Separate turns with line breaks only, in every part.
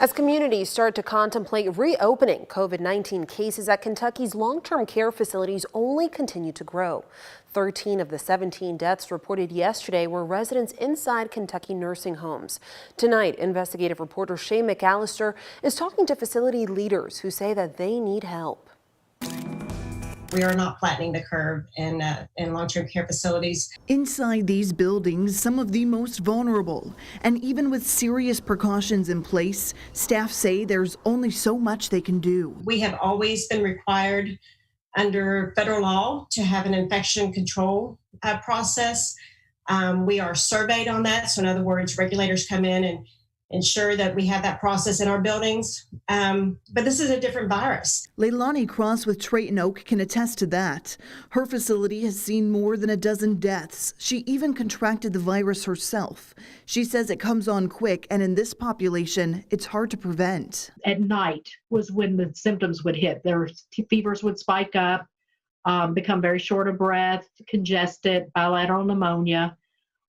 As communities start to contemplate reopening, COVID-19 cases at Kentucky's long-term care facilities only continue to grow. 13 of the 17 deaths reported yesterday were residents inside Kentucky nursing homes. Tonight, investigative reporter Shay McAllister is talking to facility leaders who say that they need help.
We are not flattening the curve in long-term care facilities.
Inside these buildings, some of the most vulnerable. And even with serious precautions in place, staff say there's only so much they can do.
We have always been required under federal law to have an infection control process. We are surveyed on that. So in other words, regulators come in and ensure that we have that process in our buildings. But this is a different virus.
Leilani Cross with Trayton Oak can attest to that. Her facility has seen more than a dozen deaths. She even contracted the virus herself. She says it comes on quick, and in this population, it's hard to prevent.
At night was when the symptoms would hit. Their fevers would spike up, become very short of breath, congested, bilateral pneumonia.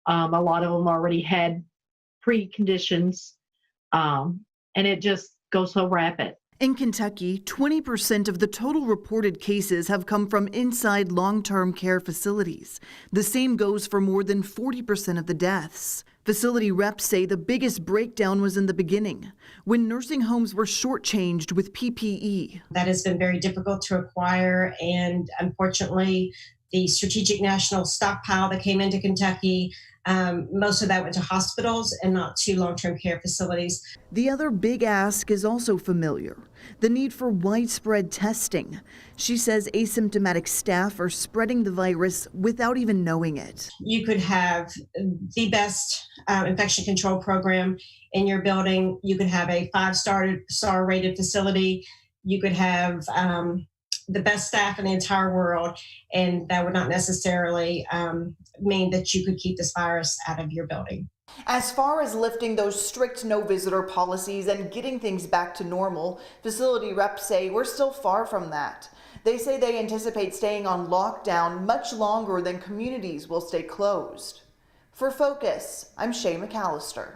A lot of them already had preconditions, and it just goes so rapid.
In Kentucky, 20% of the total reported cases have come from inside long-term care facilities. The same goes for more than 40% of the deaths. Facility reps say the biggest breakdown was in the beginning, when nursing homes were shortchanged with PPE.
That has been very difficult to acquire, and unfortunately, the strategic national stockpile that came into Kentucky, most of that went to hospitals and not to long-term care facilities.
The other big ask is also familiar, the need for widespread testing. She says asymptomatic staff are spreading the virus without even knowing it.
You could have the best infection control program in your building. You could have a 5-star rated facility. You could have the best staff in the entire world, and that would not necessarily mean that you could keep this virus out of your building.
As far as lifting those strict no visitor policies and getting things back to normal, facility reps say we're still far from that. They say they anticipate staying on lockdown much longer than communities will stay closed. For Focus, I'm Shay McAllister.